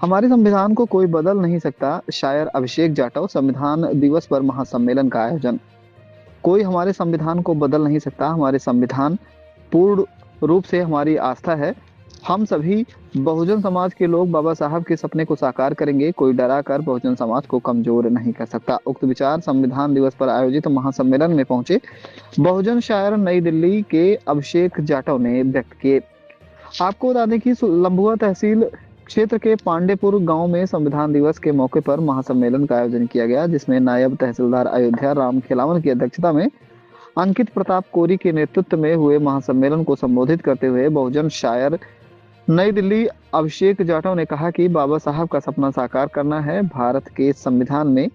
हमारे संविधान को कोई बदल नहीं सकता। शायर अभिषेक जाटव। संविधान दिवस पर महासम्मेलन का आयोजन। कोई हमारे संविधान को बदल नहीं सकता। हमारे संविधान पूर्ण रूप से हमारी आस्था है। हम सभी बहुजन समाज के लोग बाबा साहब के सपने को साकार करेंगे। कोई डरा कर बहुजन समाज को कमजोर नहीं कर सकता। उक्त विचार संविधान दिवस पर आयोजित महासम्मेलन में पहुंचे बहुजन शायर नई दिल्ली के अभिषेक जाटव ने व्यक्त किए। आपको बता दें कि लंबुआ तहसील क्षेत्र के पांडेपुर गांव में संविधान दिवस के मौके पर महासम्मेलन का आयोजन किया गया, जिसमें नायब तहसीलदार अयोध्या राम खिलावन की अध्यक्षता में अंकित प्रताप कोरी के नेतृत्व में हुए महासम्मेलन को संबोधित करते हुए बहुजन शायर नई दिल्ली अभिषेक जाटव ने कहा कि बाबा साहब का सपना साकार करना है। भारत के संविधान में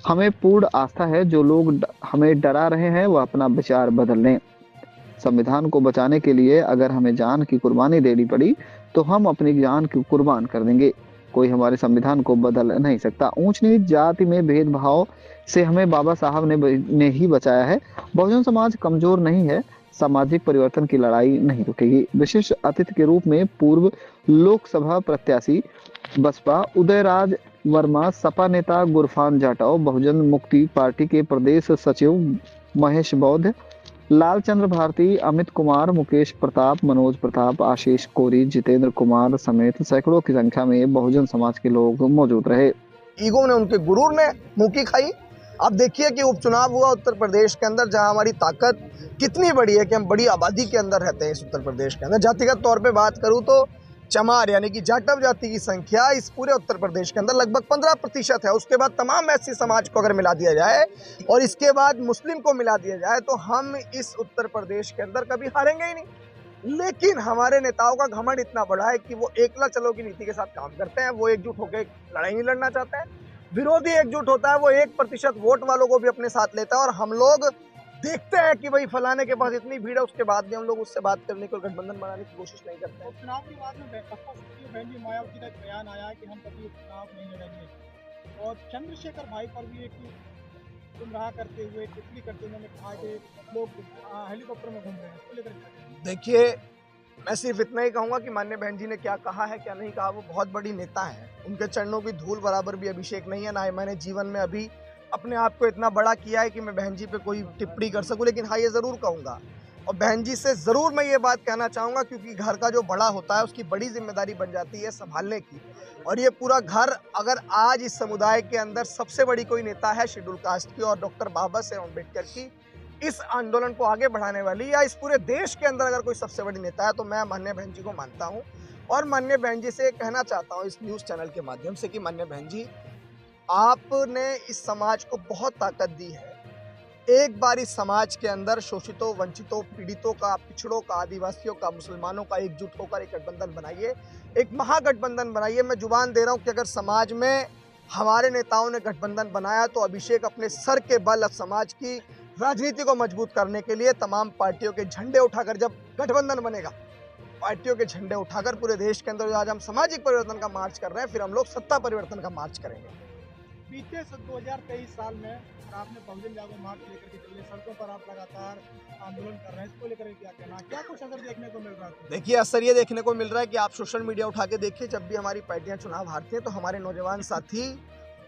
हमें पूर्ण आस्था है। जो लोग हमें डरा रहे हैं वह अपना विचार बदल लें। संविधान को बचाने के लिए अगर हमें जान की कुर्बानी देनी पड़ी तो हम अपनी जान की कुर्बान कर देंगे। कोई हमारे संविधान को बदल नहीं सकता। ऊंच नीच जाति में भेदभाव से हमें बाबा साहब ने ही बचाया है। बहुजन समाज कमजोर नहीं है। सामाजिक परिवर्तन की लड़ाई नहीं रुकेगी। विशिष्ट अतिथि के रूप में पूर्व लोकसभा प्रत्याशी बसपा उदयराज वर्मा, सपा नेता गुरफान जाटव, बहुजन मुक्ति पार्टी के प्रदेश सचिव महेश बौद्ध, लालचंद्र भारती, अमित कुमार, मुकेश प्रताप, मनोज प्रताप, आशीष कोरी, जितेंद्र कुमार समेत सैकड़ों की संख्या में बहुजन समाज के लोग मौजूद रहे। ईगो ने, उनके गुरूर ने मुंह खाई। अब देखिए कि उपचुनाव हुआ उत्तर प्रदेश के अंदर, जहां हमारी ताकत कितनी बड़ी है कि हम बड़ी आबादी के अंदर रहते हैं इस उत्तर प्रदेश के अंदर। जातिगत तौर पे बात करूं तो चमार यानी कि जाटव जाति की संख्या इस पूरे उत्तर प्रदेश के अंदर लगभग 15% है। उसके बाद तमाम ऐसी समाज को अगर मिला दिया जाए और इसके बाद मुस्लिम को मिला दिया जाए तो हम इस उत्तर प्रदेश के अंदर कभी हारेंगे ही नहीं। लेकिन हमारे नेताओं का घमंड इतना बड़ा है कि वो एकला चलो की नीति के साथ काम करते हैं। वो एकजुट होकर लड़ाई नहीं लड़ना चाहते हैं। विरोधी एकजुट होता है, वो 1% वोट वालों को भी अपने साथ लेता है। और हम लोग देखते हैं कि भाई फलाने के पास इतनी भीड़ है, उसके बाद भी हम लोग उससे बात करने को, गठबंधन बनाने की कोशिश नहीं करते हैं। चुनाव के बाद में बहन जी मायावती का एक बयान आया है कि हम कभी चुनाव नहीं लड़ेंगे, और चंद्रशेखर भाई पर भी एक गुमराह करते हुए, टिप्पणी करते हुए उन्होंने कहा कि लोग हेलीकॉप्टर में घूम रहे हैं। इसको लेकर देखिए, मैं सिर्फ इतना ही कहूंगा कि माननीय बहन जी ने क्या कहा है क्या नहीं कहा, वो बहुत बड़ी नेता है। उनके चरणों की धूल बराबर भी अभिषेक नहीं है, ना ही मैंने जीवन में अभी अपने आप को इतना बड़ा किया है कि मैं बहन जी पे कोई टिप्पणी कर सकूं। लेकिन हाँ, ये जरूर कहूंगा और बहन जी से जरूर मैं ये बात कहना चाहूंगा, क्योंकि घर का जो बड़ा होता है उसकी बड़ी जिम्मेदारी बन जाती है संभालने की। और ये पूरा घर, अगर आज इस समुदाय के अंदर सबसे बड़ी कोई नेता है शेड्यूल कास्ट की और डॉक्टर बाबा साहेब अम्बेडकर की इस आंदोलन को आगे बढ़ाने वाली, या इस पूरे देश के अंदर अगर कोई सबसे बड़ी नेता है तो मैं माननीय बहन जी को मानता हूं। और माननीय बहन जी से कहना चाहता हूं इस न्यूज़ चैनल के माध्यम से कि माननीय बहन जी, आपने इस समाज को बहुत ताकत दी है। एक बार इस समाज के अंदर शोषितों, वंचितों, पीड़ितों का, पिछड़ों का, आदिवासियों का, मुसलमानों का एकजुट होकर एक गठबंधन बनाइए, एक महागठबंधन बनाइए। मैं जुबान दे रहा हूं कि अगर समाज में हमारे नेताओं ने गठबंधन बनाया तो अभिषेक अपने सर के बल अब समाज की राजनीति को मजबूत करने के लिए तमाम पार्टियों के झंडे उठाकर, जब गठबंधन बनेगा, पार्टियों के झंडे उठाकर पूरे देश के अंदर आज हम सामाजिक परिवर्तन का मार्च कर रहे हैं, फिर हम लोग सत्ता परिवर्तन का मार्च करेंगे। बीते 2023 साल में आपने बहुजन जागरण मार्च लेकर के चले, सड़कों पर आप लगातार आंदोलन कर रहे हैं, इसको लेकर क्या कहना, क्या कुछ असर देखने को मिल रहा है? देखिए, असर ये देखने को मिल रहा है कि आप सोशल मीडिया उठा के देखिए, जब भी हमारी पार्टियां चुनाव हारती हैं तो हमारे नौजवान साथी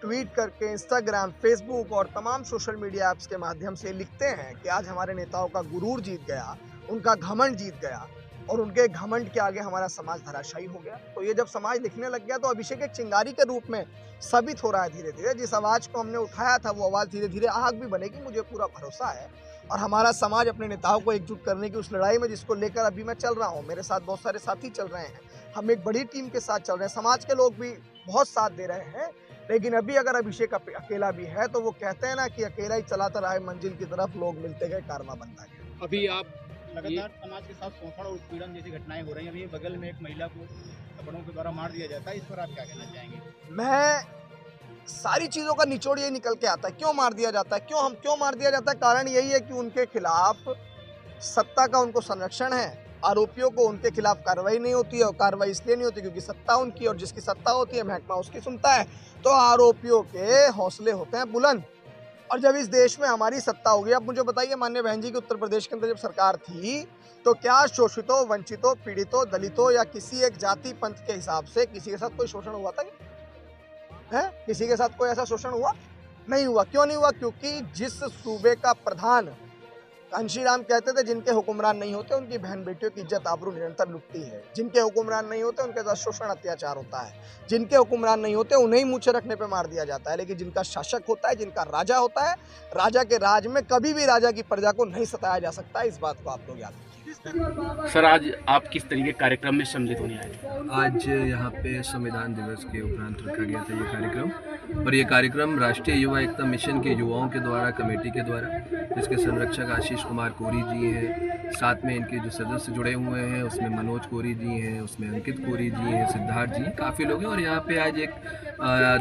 ट्वीट करके इंस्टाग्राम, फेसबुक और तमाम सोशल मीडिया ऐप्स के माध्यम से लिखते हैं कि आज हमारे नेताओं का गुरूर जीत गया, उनका घमंड जीत गया और उनके घमंड के आगे हमारा समाज धराशायी हो गया। तो ये जब समाज लिखने लग गया तो अभिषेक एक चिंगारी के रूप में साबित हो रहा है धीरे धीरे। जिस आवाज को हमने उठाया था वो आवाज धीरे धीरे आग भी बनेगी, मुझे पूरा भरोसा है। और हमारा समाज अपने नेताओं को एकजुट करने की उस लड़ाई में, जिसको लेकर अभी मैं चल रहा हूँ, मेरे साथ बहुत सारे साथी चल रहे हैं, हम एक बड़ी टीम के साथ चल रहे हैं, समाज के लोग भी बहुत साथ दे रहे हैं। लेकिन अभी अगर अभिषेक अकेला भी है तो वो कहते हैं ना कि अकेला ही चलाता रहा मंजिल की तरफ, लोग मिलते गए, कारवां बनता गया। अभी आप लगातार समाज के साथ शोषण और उत्पीड़न जैसी घटनाएं हो रही हैं, अभी बगल में एक महिला को थप्पड़ों के द्वारा मार दिया जाता है, इस पर आप क्या कहना चाहेंगे? मैं सारी चीजों का निचोड़ ये निकल के आता है, क्यों मार दिया जाता है, क्यों मार दिया जाता है? कारण यही है कि उनके खिलाफ सत्ता का उनको संरक्षण है, आरोपियों को उनके खिलाफ कार्रवाई नहीं होती है। और कार्रवाई इसलिए नहीं होती क्योंकि सत्ता उनकी, और जिसकी सत्ता होती है महकमा उसकी सुनता है। तो आरोपियों के हौसले होते हैं बुलंद। और जब इस देश में हमारी सत्ता होगी, अब मुझे बताइए माननीय बहन जी कि उत्तर प्रदेश के अंदर जब सरकार थी तो क्या शोषितों, वंचितों, पीड़ितों, दलितों या किसी एक जाति पंथ के हिसाब से किसी के साथ कोई शोषण हुआ था? है किसी के साथ कोई ऐसा शोषण हुआ? नहीं हुआ। क्यों नहीं हुआ? क्योंकि जिस सूबे का प्रधान, कांशीराम कहते थे, जिनके हुक्मरान नहीं होते उनकी बहन बेटियों की इज्जत आबरू निरंतर लुटती है। जिनके हुक्मरान नहीं होते उनके साथ शोषण अत्याचार होता है। जिनके हुक्मरान नहीं होते उन्हें ही मुँह रखने पे मार दिया जाता है। लेकिन जिनका शासक होता है, जिनका राजा होता है, राजा के राज में कभी भी राजा की प्रजा को नहीं सताया जा सकता। इस बात को आप लोग याद रखिए। सर, आज आप किस तरीके कार्यक्रम में सम्मिलित होने आए थे? आज यहाँ पे संविधान दिवस के उपरांत रखा गया था ये कार्यक्रम, और ये कार्यक्रम राष्ट्रीय युवा एकता मिशन के युवाओं के द्वारा, कमेटी के द्वारा, जिसके संरक्षक आशीष कुमार कोरी जी हैं, साथ में इनके जो सदस्य जुड़े हुए हैं उसमें मनोज कोरी जी हैं, उसमें अंकित कोरी जी हैं, सिद्धार्थ जी, काफ़ी लोग हैं। और यहाँ पे आज एक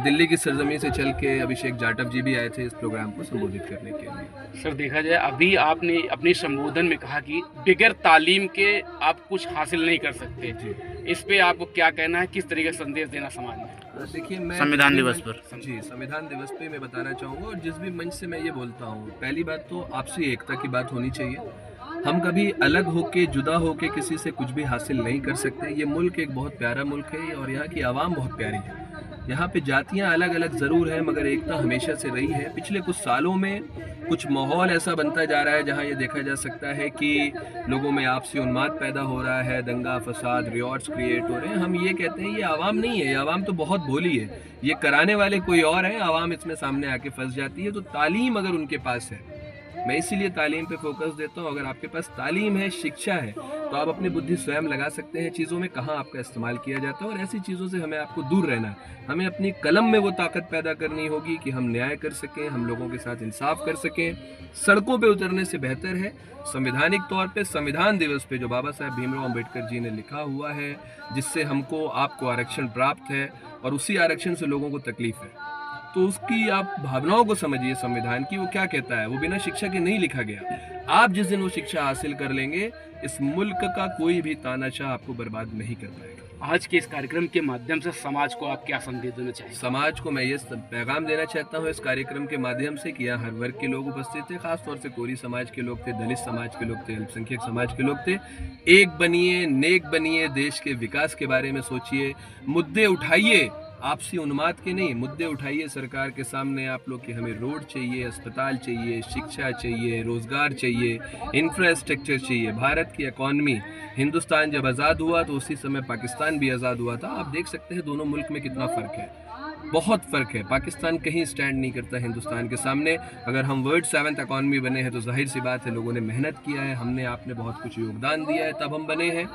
दिल्ली की सरजमी से चल के अभिषेक जाटव जी भी आए थे इस प्रोग्राम को संबोधित करने के लिए। सर, देखा जाए अभी आपने अपने संबोधन में कहा कि बगैर तालीम के आप कुछ हासिल नहीं कर सकते। इस पे आपको क्या कहना है, किस तरीके का संदेश देना समाज में? देखिए, मैं संविधान दिवस पर संविधान दिवस पे मैं बताना चाहूँगा, और जिस भी मंच से मैं ये बोलता हूँ, पहली बात तो आपसी एकता की बात होनी चाहिए। हम कभी अलग होके, जुदा होके किसी से कुछ भी हासिल नहीं कर सकते। ये मुल्क एक बहुत प्यारा मुल्क है और यहाँ की आवाम बहुत प्यारी है। यहाँ पे जातियाँ अलग अलग ज़रूर हैं, मगर एकता हमेशा से रही है। पिछले कुछ सालों में कुछ माहौल ऐसा बनता जा रहा है जहाँ ये देखा जा सकता है कि लोगों में आपसी उन्माद पैदा हो रहा है, दंगा फसाद, रियॉट्स क्रिएट हो रहे हैं। हम ये कहते हैं ये आवाम नहीं है, ये आवाम तो बहुत भोली है, ये कराने वाले कोई और है, आवाम इसमें सामने आके फंस जाती है। तो तालीम अगर उनके पास है, मैं इसीलिए तालीम पे फोकस देता हूँ। अगर आपके पास तालीम है, शिक्षा है, तो आप अपनी बुद्धि स्वयं लगा सकते हैं चीज़ों में, कहाँ आपका इस्तेमाल किया जाता है। और ऐसी चीज़ों से हमें आपको दूर रहना है। हमें अपनी कलम में वो ताकत पैदा करनी होगी कि हम न्याय कर सकें, हम लोगों के साथ इंसाफ कर सकें। सड़कों पे उतरने से बेहतर है संवैधानिक तौर पे संविधान दिवस पे जो बाबा साहब भीमराव अम्बेडकर जी ने लिखा हुआ है, जिससे हमको आपको आरक्षण प्राप्त है और उसी आरक्षण से लोगों को तकलीफ है, तो उसकी आप भावनाओं को समझिए। संविधान की वो क्या कहता है, वो बिना शिक्षा के नहीं लिखा गया। आप जिस दिन वो शिक्षा हासिल कर लेंगे, इस मुल्क का कोई भी तानाशाह आपको बर्बाद नहीं कर पाएगा। आज के इस कार्यक्रम के माध्यम से समाज को आप क्या संदेश देना चाहिए? समाज को मैं ये पैगाम देना चाहता हूँ इस कार्यक्रम के माध्यम से कि यहाँ हर वर्ग के लोग उपस्थित थे, खासतौर से कोरी समाज के लोग थे, दलित समाज के लोग थे, अल्पसंख्यक समाज के लोग थे। एक बनिए, नेक बनिए, देश के विकास के बारे में सोचिए, मुद्दे उठाइए, आपसी उन्माद के नहीं, मुद्दे उठाइए सरकार के सामने आप लोग कि हमें रोड चाहिए, अस्पताल चाहिए, शिक्षा चाहिए, रोजगार चाहिए, इंफ्रास्ट्रक्चर चाहिए। भारत की इकॉनमी, हिंदुस्तान जब आज़ाद हुआ तो उसी समय पाकिस्तान भी आज़ाद हुआ था। आप देख सकते हैं दोनों मुल्क में कितना फ़र्क है, बहुत फ़र्क है। पाकिस्तान कहीं स्टैंड नहीं करता हिंदुस्तान के सामने। अगर हम वर्ल्ड 7th इकॉनमी बने हैं तो जाहिर सी बात है लोगों ने मेहनत किया है, हमने आपने बहुत कुछ योगदान दिया है, तब हम बने हैं।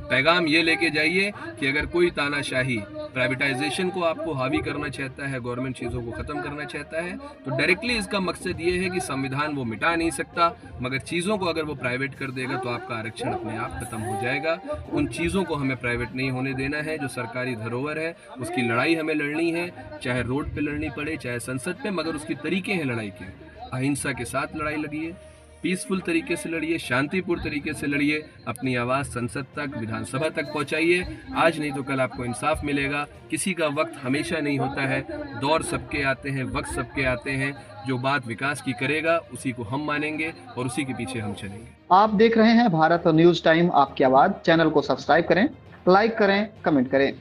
पैगाम ये लेके जाइए कि अगर कोई तानाशाही, प्राइवेटाइजेशन को आपको हावी करना चाहता है, गवर्नमेंट चीज़ों को ख़त्म करना चाहता है, तो डायरेक्टली इसका मकसद ये है कि संविधान वो मिटा नहीं सकता, मगर चीज़ों को अगर वो प्राइवेट कर देगा तो आपका आरक्षण अपने आप खत्म हो जाएगा। उन चीज़ों को हमें प्राइवेट नहीं होने देना है। जो सरकारी धरोहर है उसकी लड़ाई हमें लड़नी है, चाहे रोड पे लड़नी पड़े, चाहे संसद पे, मगर उसकी तरीके हैं लड़ाई के। अहिंसा के साथ लड़ाई लड़िए, पीसफुल तरीके से लड़िए, शांतिपूर्ण तरीके से लड़िए, अपनी आवाज़ संसद तक, विधानसभा तक पहुंचाइए। आज नहीं तो कल आपको इंसाफ मिलेगा। किसी का वक्त हमेशा नहीं होता है, दौर सबके आते हैं, वक्त सबके आते हैं। जो बात विकास की करेगा उसी को हम मानेंगे और उसी के पीछे हम चलेंगे। आप देख रहे हैं भारत न्यूज टाइम, आपकी आवाज। चैनल को सब्सक्राइब करें, लाइक करें, कमेंट करें।